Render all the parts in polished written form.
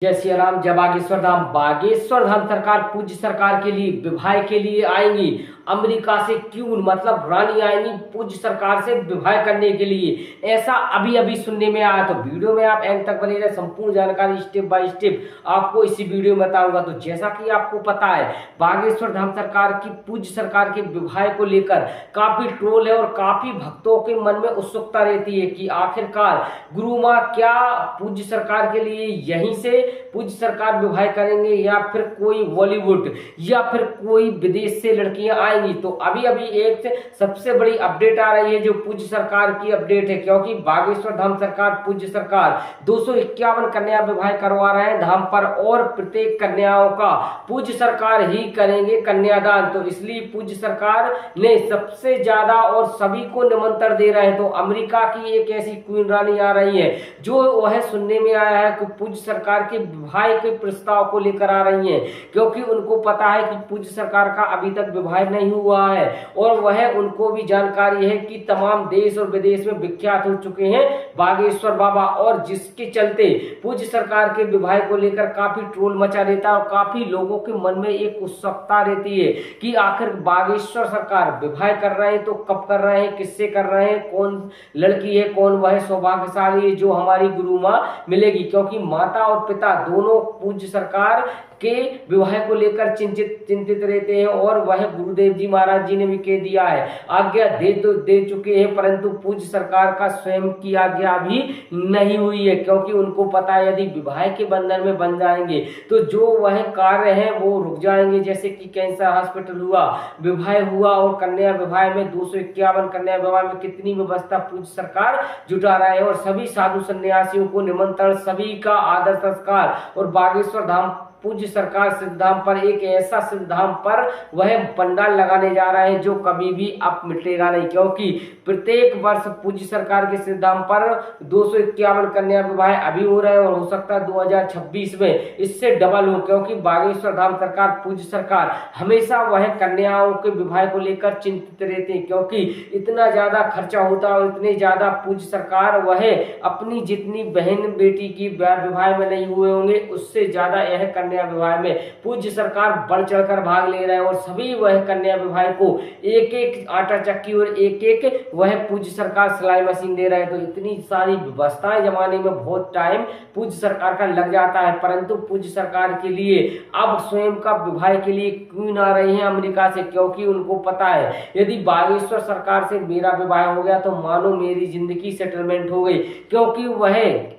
जय सिया राम। जय बागेश्वर धाम। बागेश्वर धाम सरकार पूज्य सरकार के लिए विवाह के लिए आएंगी। अमेरिका से क्यों मतलब रानी आएंगी पूज्य सरकार से विवाह करने के लिए, ऐसा अभी अभी सुनने में आया। तो वीडियो में आप एंड तक बने रहे, संपूर्ण जानकारी स्टेप बाय स्टेप आपको इसी वीडियो में बताऊंगा। तो जैसा कि आपको पता है, बागेश्वर धाम सरकार की पूज्य सरकार के विवाह को लेकर काफी ट्रोल है और काफी भक्तों के मन में उत्सुकता रहती है कि आखिरकार गुरु माँ क्या पूज्य सरकार के लिए यहीं से पूज्य सरकार विवाह करेंगे या फिर कोई बॉलीवुड या फिर कोई विदेश से लड़कियां आएंगी। तो अभी अभी एक सबसे बड़ी अपडेट आ रही है जो पूज्य सरकार की अपडेट है, क्योंकि बागेश्वर धाम सरकार पूज्य सरकार 251 कन्या विवाह करवा रहे हैं धाम पर और प्रत्येक कन्याओं का पूज्य सरकार ही करेंगे कन्यादान। तो इसलिए पूज्य सरकार ने सबसे ज्यादा और सभी को निमंत्रण दे रहे हैं। तो अमेरिका की एक ऐसी क्वीन रानी आ रही है जो वह सुनने में आया है कि पूज्य सरकार के विवाह के प्रस्ताव को लेकर आ रही हैं, क्योंकि उनको पता है कि पूज्य सरकार का अभी तक विवाह नहीं हुआ है और वह उनको भी जानकारी है कि तमाम देश और विदेश में विख्यात हो चुके हैं बागेश्वर बाबा, और जिसके चलते पूज्य सरकार के विवाह को लेकर काफी ट्रोल मचा रहता है और काफी लोगों के मन में एक उत्सुकता रहती है कि आखिर बागेश्वर सरकार विवाह कर रहे हैं तो कब कर रहे हैं, किससे कर रहे हैं, कौन लड़की है, कौन वह सौभाग्यशाली है जो हमारी गुरु माँ मिलेगी। क्योंकि माता और पिता दोनों पूज्य सरकार के विवाह को लेकर चिंतित रहते हैं और वह गुरुदेव जी महाराज जी ने भी कह दिया है, आज्ञा दे चुके हैं, परंतु पूज्य सरकार का स्वयं की आज्ञा अभी नहीं हुई है, क्योंकि उनको पता है यदि विवाह के बंधन में बन जाएंगे तो जो वह कार्य है वो रुक जाएंगे। जैसे कि कैंसर हॉस्पिटल हुआ, विवाह हुआ और कन्या विवाह में 251 कन्या विवाह में कितनी व्यवस्था पूज्य सरकार जुटा रहा है और सभी साधु सन्यासियों को निमंत्रण, सभी का आदर संस्कार, और बागेश्वर धाम पूज्य सरकार सिद्धांत पर एक ऐसा सिद्धांत पर वह पंडाल लगाने जा रहे हैं जो कभी भी अब मिटेगा नहीं, क्योंकि प्रत्येक वर्ष पूज्य सरकार के सिद्धांत पर 251 कन्या विवाह अभी हो रहे हैं और हो सकता है 2026 में इससे डबल हो, क्योंकि बागेश्वर धाम सरकार पूज्य सरकार हमेशा वह कन्याओं के विवाह को लेकर चिंतित रहते हैं, क्योंकि इतना ज्यादा खर्चा होता है और इतने ज्यादा पूज्य सरकार वह अपनी जितनी बहन बेटी की विवाह में नहीं हुए होंगे उससे ज्यादा यह कन्या विवाह में पूज्य सरकार बढ़ चढ़कर भाग ले रहे हैं और सभी वह कन्या विवाह को एक एक आटा चक्की और एक एक वह पूज्य सरकार सिलाई मशीन दे रहे हैं। तो इतनी सारी व्यवस्थाएं जमाने में बहुत टाइम पूज्य सरकार का लग जाता है, परंतु पूज्य सरकार के लिए अब स्वयं का विवाह के लिए क्वीन आ रही है अमेरिका से, क्योंकि उनको पता है यदि बागेश्वर सरकार से मेरा विवाह हो गया तो मानो मेरी जिंदगी सेटलमेंट हो गई, क्योंकि वह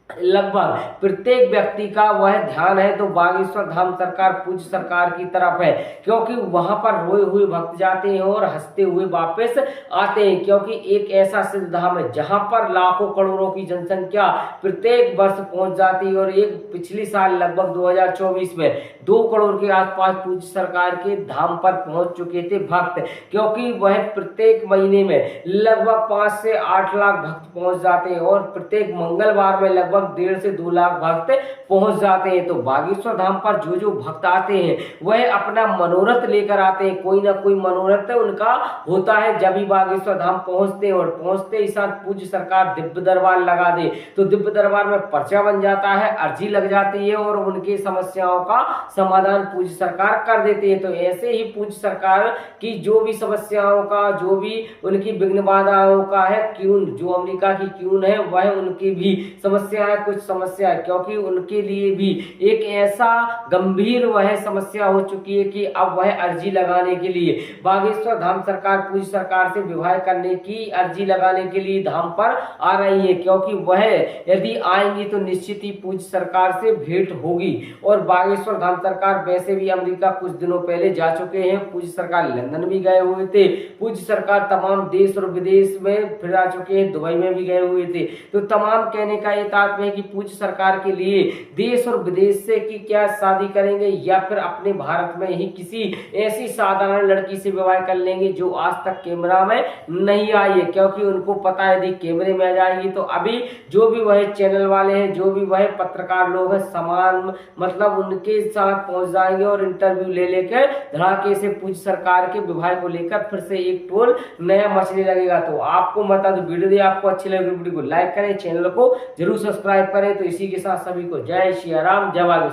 लगभग प्रत्येक व्यक्ति का वह ध्यान है तो बागेश्वर धाम सरकार पूज्य सरकार की तरफ है, क्योंकि वहां पर रोए हुए भक्त जाते हैं और हंसते हुए वापस आते हैं, क्योंकि एक ऐसा सिद्ध धाम है जहां पर लाखों करोड़ों की जनसंख्या प्रत्येक वर्ष पहुंच जाती है और एक पिछली साल लगभग 2024 में 2 करोड़ के आसपास पूज्य सरकार के धाम पर पहुंच चुके थे भक्त, क्योंकि वह प्रत्येक महीने में लगभग 5 से 8 लाख भक्त पहुंच जाते हैं और प्रत्येक मंगलवार में लगभग 1.5 से 2 लाख भक्त पहुंच जाते हैं। तो बागेश्वर धाम पर जो जो भक्त आते हैं वह अपना मनोरथ लेकर आते हैं, कोई ना कोई मनोरथ उनका होता है जब भी बागेश्वर धाम पहुंचते हैं, और पहुंचते ही साथ पूज्य सरकार दिव्य दरबार लगा दे तो दिव्य दरबार में पर्चा बन जाता है, अर्जी लग जाती है और उनकी समस्याओं का समाधान पूज्य सरकार कर देती है। तो ऐसे ही पूज्य सरकार की जो भी समस्याओं का, जो भी उनकी विघ्न बाधाओं का है, क्यून जो अमेरिका की क्यून है वह उनकी भी समस्या है, कुछ समस्या है, क्योंकि उनके लिए भी एक ऐसा गंभीर वह समस्या हो चुकी है कि अब वह अर्जी लगाने के लिए बागेश्वर धाम सरकार पूज्य सरकार से विवाह करने की अर्जी लगाने के लिए धाम पर आ रही है, क्योंकि वह यदि आएंगी तो निश्चित ही पूज्य सरकार से भेंट होगी। और बागेश्वर धाम सरकार वैसे भी अमेरिका कुछ दिनों पहले जा चुके हैं, पूज्य सरकार लंदन भी गए हुए थे, पूज्य सरकार तमाम देश और विदेश में फिर आ चुके हैं, दुबई में भी गए हुए थे। तो तमाम कहने का ये तात्पर्य है कि पूज्य सरकार के लिए देश और विदेश से कि क्या शादी करेंगे या फिर अपने भारत में ही किसी ऐसी साधारण लड़की से विवाह कर लेंगे जो आज तक कैमरा में नहीं आई है, क्योंकि उनको पता है यदि कैमरे में आ जाएगी तो अभी जो भी वह चैनल वाले हैं, जो भी वह पत्रकार लोग हैं, समान मतलब उनके साथ पहुंच जाएंगे और इंटरव्यू ले लेकर धड़ाके से पूज्य सरकार के विवाह को लेकर फिर से एक टोल नया मचने लगेगा। तो आपको बता दो वीडियो आपको अच्छी लगी वीडियो को लाइक करें, चैनल को जरूर सब्सक्राइब सब्सक्राइब करें। तो इसी के साथ सभी को जय श्री राम, जय बागेश्वर।